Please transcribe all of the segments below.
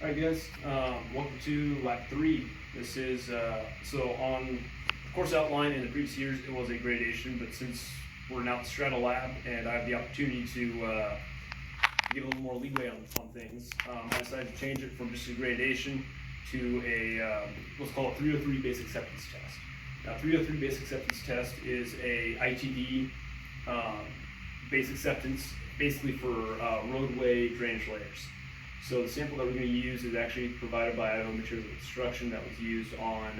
Alright guys, welcome to lab 3. This is, so on the course outline in the previous years it was a gradation, but since we're now at the Strata lab and I have the opportunity to give a little more leeway on things, I decided to change it from just a gradation to a, let's call it 303 basic acceptance test. Now 303 basic acceptance test is a ITD basic acceptance basically for roadway drainage layers. So the sample that we're going to use is actually provided by Idaho Materials of Construction that was used on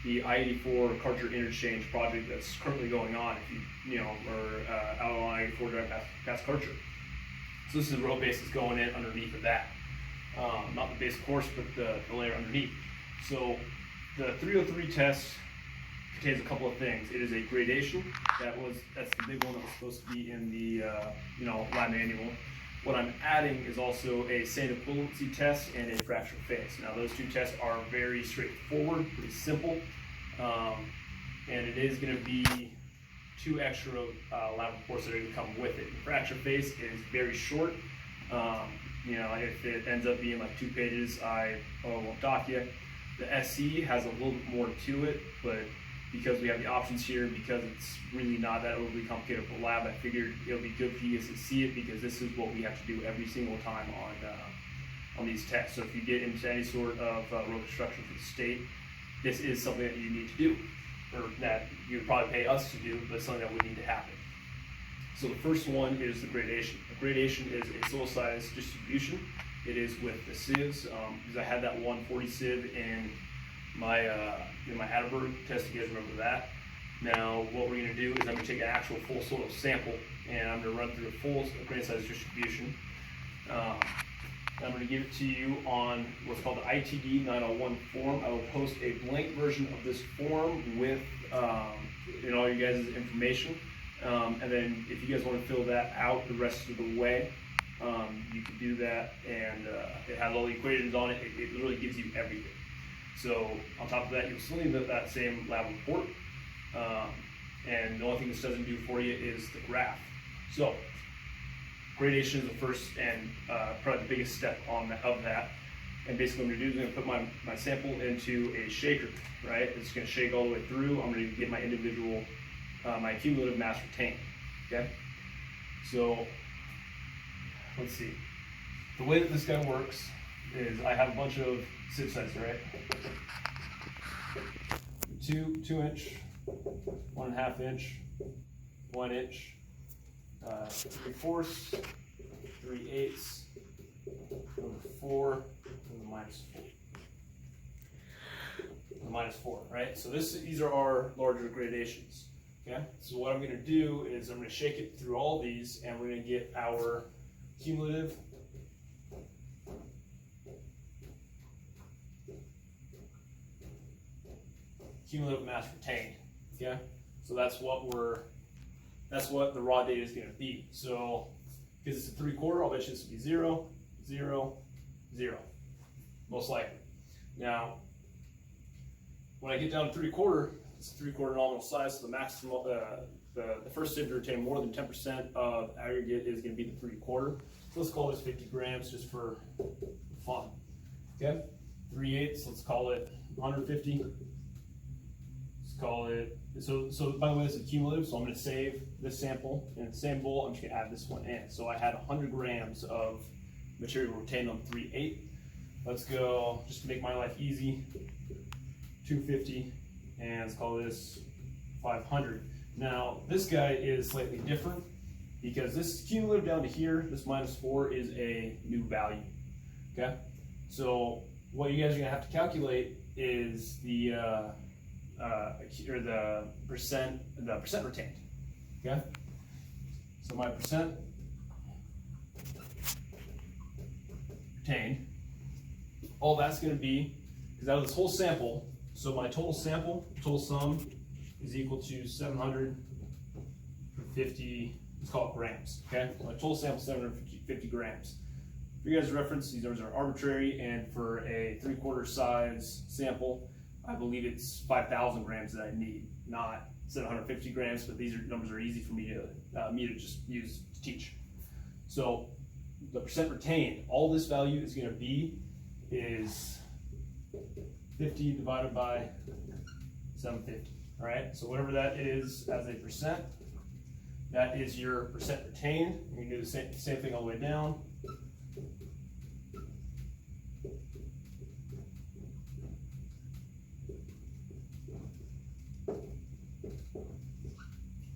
the I-84 Carter interchange project that's currently going on. If you are out on I-84 drive past Carter. So this is the road base that's going in underneath of that. Not the base course, but the layer underneath. So the 303 test contains a couple of things. It is a gradation. That's the big one that was supposed to be in the lab manual. What I'm adding is also a sand equivalency test and a fracture phase. Now those two tests are very straightforward, pretty simple, and it is going to be 2 extra lab reports that are going to come with it. The fracture phase is very short. If it ends up being like 2 pages, I won't dock you. The SC has a little bit more to it, but because we have the options here, because it's really not that overly complicated of a lab, I figured it'll be good for you guys to see it, because this is what we have to do every single time on these tests. So if you get into any sort of road construction for the state, this is something that you need to do, or that you would probably pay us to do, but something that would need to happen. So the first one is the gradation. The gradation is a soil size distribution. It is with the sieves, because I had that 140 sieve in my Atterberg test. You guys remember that? Now what we're going to do is I'm going to take an actual full soil sample and I'm going to run through a full grain size distribution. I'm going to give it to you on what's called the ITD 901 form. I will post a blank version of this form with all your guys' information, and then if you guys want to fill that out the rest of the way, you can do that, and it has all the equations on it. It really gives you everything. So on top of that, you'll still need that same lab report, and the only thing this doesn't do for you is the graph. So gradation is the first and probably the biggest step of that. And basically what I'm going to do is I'm going to put my sample into a shaker, right? It's going to shake all the way through. I'm going to get my individual, my cumulative mass retained, okay? So let's see. The way that this guy works is I have a bunch of sieve sizes, right? 2 inch, 1.5 inch, 1 inch, 3/4, 3/8, number 4, and the minus 4, right? So these are our larger gradations. Okay. So what I'm going to do is I'm going to shake it through all these, and we're going to get our cumulative mass retained. Okay, so that's what the raw data is going to be. So because it's a 3/4, I'll bet you this will be 0, 0, 0, most likely. Now when I get down to 3/4, it's a 3/4 nominal size, so the maximum the first sieve to retain more than 10% of aggregate is going to be the 3/4. So let's call this 50 grams just for fun. Okay, 3/8, let's call it 150. Call it, so by the way, this is cumulative, so I'm going to save this sample in the same bowl. I'm just going to add this one in. So I had 100 grams of material retained on 3/8. Let's go, just to make my life easy, 250, and let's call this 500. Now this guy is slightly different because this cumulative down to here, this -4 is a new value. Okay, so what you guys are going to have to calculate is the percent retained. Okay, so my percent retained, all that's going to be is out of this whole sample. So my total sum is equal to 750, let's call it grams. Okay, so my total sample is 750 grams. For you guys' reference, these numbers are arbitrary, and for a 3/4 size sample, I believe it's 5,000 grams that I need, not 750 grams, but these numbers are easy for me to just use to teach. So the percent retained, all this value is going to be is 50 divided by 750. All right, so whatever that is as a percent, that is your percent retained. You can do the same thing all the way down.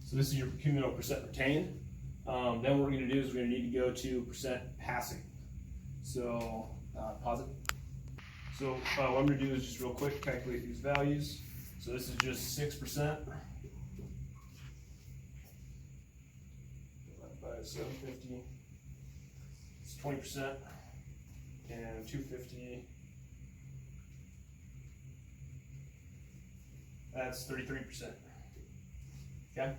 So this is your cumulative percent retained. Then what we're going to do is we're going to need to go to percent passing. So pause it. So what I'm going to do is just real quick calculate these values. So this is just 6% divided by 750. It's 20%, and 250. That's 33%. Okay.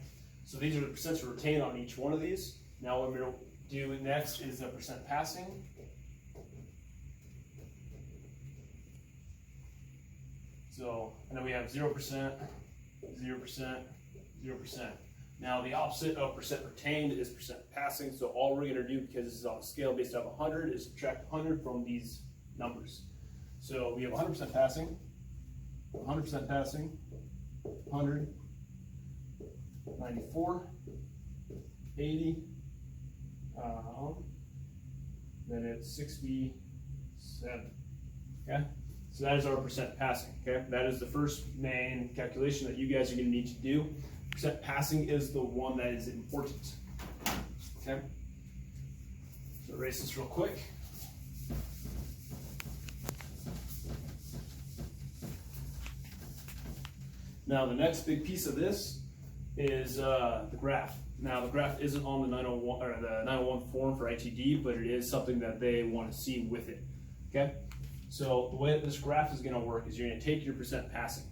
So these are the percents we retain on each one of these. Now what we're going to do next is the percent passing. So, and then we have 0%, 0%, 0%. Now the opposite of percent retained is percent passing. So all we're going to do, because this is on a scale based off 100, is subtract 100 from these numbers. So we have 100% passing, 100% passing, 100, 94, 80, then it's 67, okay? So that is our percent passing, okay? That is the first main calculation that you guys are gonna need to do. Percent passing is the one that is important, okay? So erase this real quick. Now the next big piece of this is the graph. Now the graph isn't on the 901 or the 901 form for ITD, but it is something that they want to see with it. Okay. So the way that this graph is going to work is you're going to take your percent passing.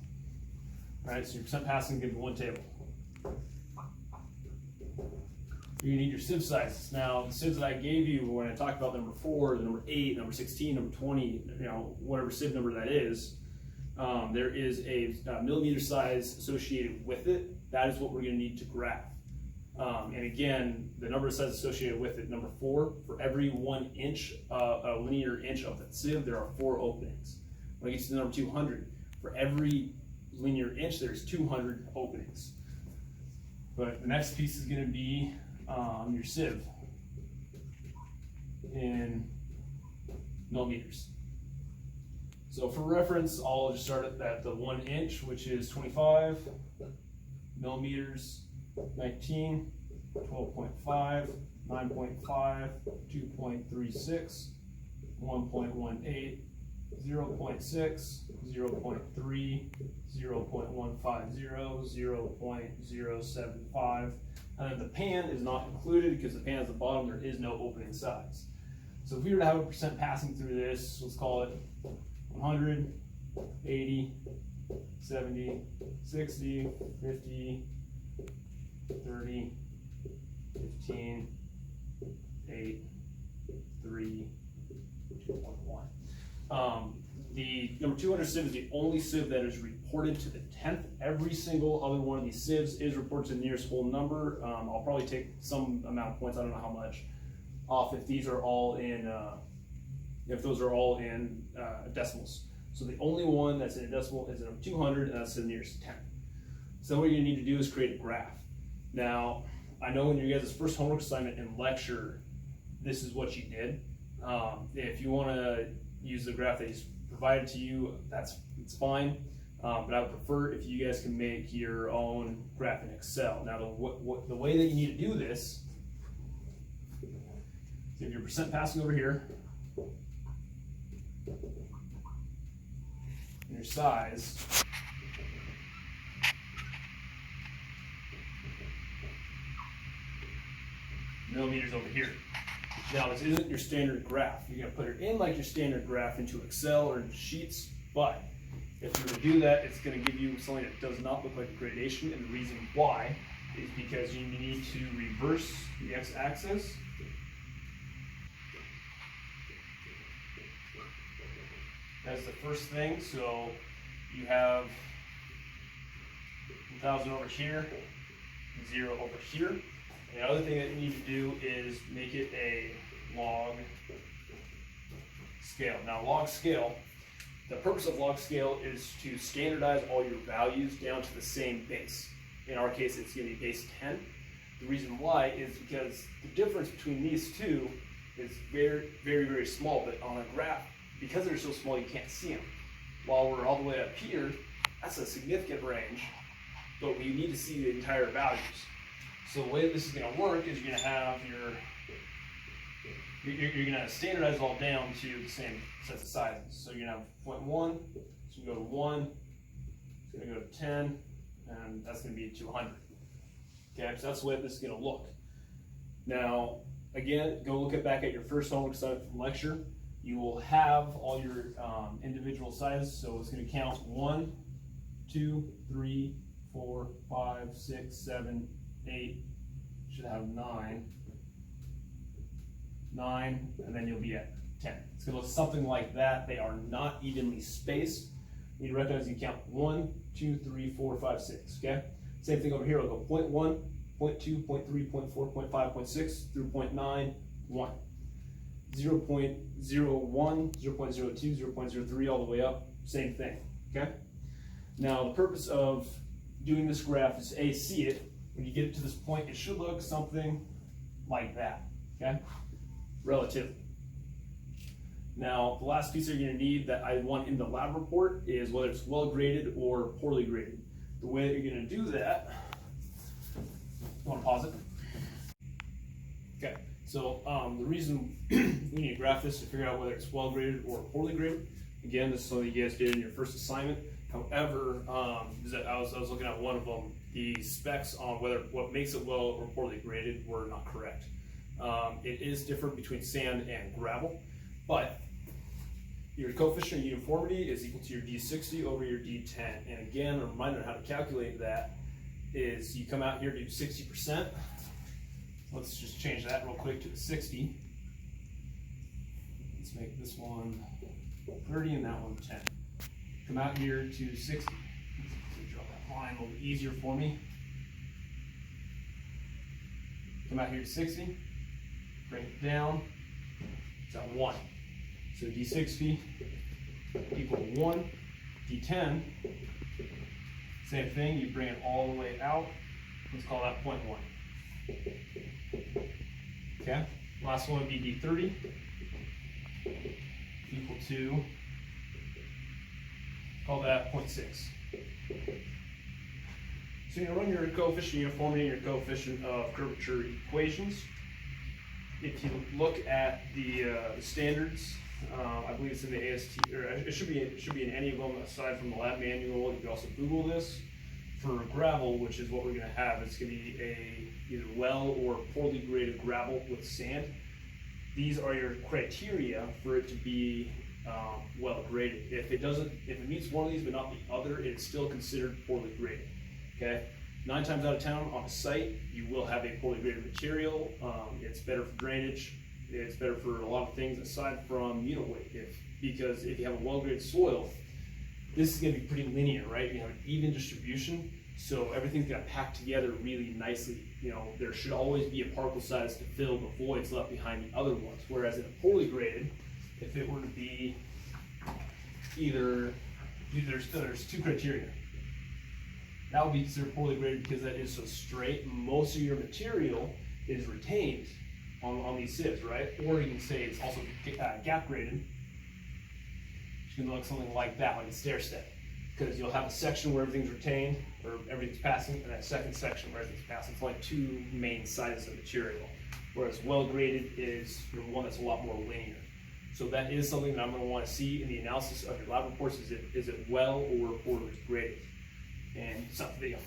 All right. So your percent passing gives one table. You need your sieve sizes. Now the sieves that I gave you when I talked about number 4, the number 8, number 16, number 20, whatever sieve number that is. There is a millimeter size associated with it. That is what we're going to need to graph. And again, the number of sizes associated with it, number 4, for every 1 inch, a linear inch of that sieve, there are 4 openings. When I get to the number 200, for every linear inch, there's 200 openings. But the next piece is going to be your sieve in millimeters. So for reference, I'll just start at the 1 inch, which is 25 millimeters, 19, 12.5, 9.5, 2.36, 1.18, 0.6, 0.3, 0.150, 0.075. And then the pan is not included because the pan is the bottom, there is no opening size. So if we were to have a percent passing through this, let's call it 100, 80, 70, 60, 50, 30, 15, 8, 3, 2.1. The number 200 sieve is the only sieve that is reported to the 10th. Every single other one of these sieves is reported to the nearest whole number. I'll probably take some amount of points, I don't know how much, off if these are all in, if those are all in decimals. So the only one that's in a decimal is number 200, and that's the nearest 10th. So what you need to do is create a graph. Now, I know in your guys' first homework assignment in lecture, this is what you did. If you want to use the graph that he's provided to you, it's fine. But I would prefer if you guys can make your own graph in Excel. Now, the way that you need to do this, so you have your percent passing over here, and your size. Millimeters over here. Now this isn't your standard graph. You're going to put it in like your standard graph into Excel or into Sheets, but if you were to do that, it's going to give you something that does not look like a gradation, and the reason why is because you need to reverse the x-axis. That's the first thing. So you have 1,000 over here, 0 over here. The other thing that you need to do is make it a log scale. Now log scale, the purpose of log scale is to standardize all your values down to the same base. In our case, it's going to be base 10. The reason why is because the difference between these two is very, very, very small, but on a graph, because they're so small, you can't see them. While we're all the way up here, that's a significant range, but we need to see the entire values. So the way this is going to work is you're going to have you're going to standardize it all down to the same sets of sizes. So you're going to have 0.1, so you go to 1, it's going to go to 10, and that's going to be to 100. Okay, so that's the way this is going to look. Now, again, go look back at your first homework assignment from lecture. You will have all your individual sizes, so it's going to count 1, 2, 3, 4, 5, 6, 7, 8, should have 9, and then you'll be at 10. It's going to look something like that. They are not evenly spaced. You need to recognize you count 1, 2, 3, 4, 5, 6, okay? Same thing over here, I'll go 0.1, 0.2, 0.3, 0.4, 0.5, 0.6 through 0.9, 1. 0.01, 0.02, 0.03, all the way up, same thing, okay? Now, the purpose of doing this graph is A, see it. When you get it to this point, it should look something like that, okay? Relatively. Now, the last piece you're going to need that I want in the lab report is whether it's well graded or poorly graded. The way that you're going to do that, you want to pause it? Okay, so the reason we need to graph this to figure out whether it's well graded or poorly graded. Again, this is something you guys did in your first assignment. However, I was looking at one of them. The specs on what makes it well or poorly graded were not correct. It is different between sand and gravel, but your coefficient of uniformity is equal to your D60 over your D10. And again, a reminder on how to calculate that is you come out here to 60%. Let's just change that real quick to the 60. Let's make this one 30 and that one 10. Come out here to 60. Draw that line a little bit easier for me. Come out here to 60. Bring it down. It's at 1. So D60 equal to 1. D10, same thing. You bring it all the way out. Let's call that 0.1. Okay. Last one would be D30 equal to, call that 0.6. So you run your coefficient of uniformity and your coefficient of curvature equations. If you look at the standards, I believe it's in the AST, or it should be in any of them aside from the lab manual. You can also Google this. For gravel, which is what we're going to have, it's going to be either well or poorly graded gravel with sand. These are your criteria for it to be well graded. If it meets one of these but not the other, it's still considered poorly graded. Okay. 9 times out of 10 on a site, you will have a poorly graded material. It's better for drainage. It's better for a lot of things aside from unit weight. Because if you have a well-graded soil, this is going to be pretty linear, right? You have an even distribution, so everything's going to pack together really nicely. You know, there should always be a particle size to fill the voids left behind the other ones. Whereas in a poorly graded, if it were to be there's 2 criteria. That would be considered poorly graded because that is so straight. Most of your material is retained on these sieves, right? Or you can say it's also gap graded. It's going to look something like that, like a stair step, because you'll have a section where everything's retained or everything's passing, and that second section where everything's passing. It's like 2 main sizes of material. Whereas well graded is one that's a lot more linear. So that is something that I'm going to want to see in the analysis of your lab reports. Is it well or poorly graded? And stop the video.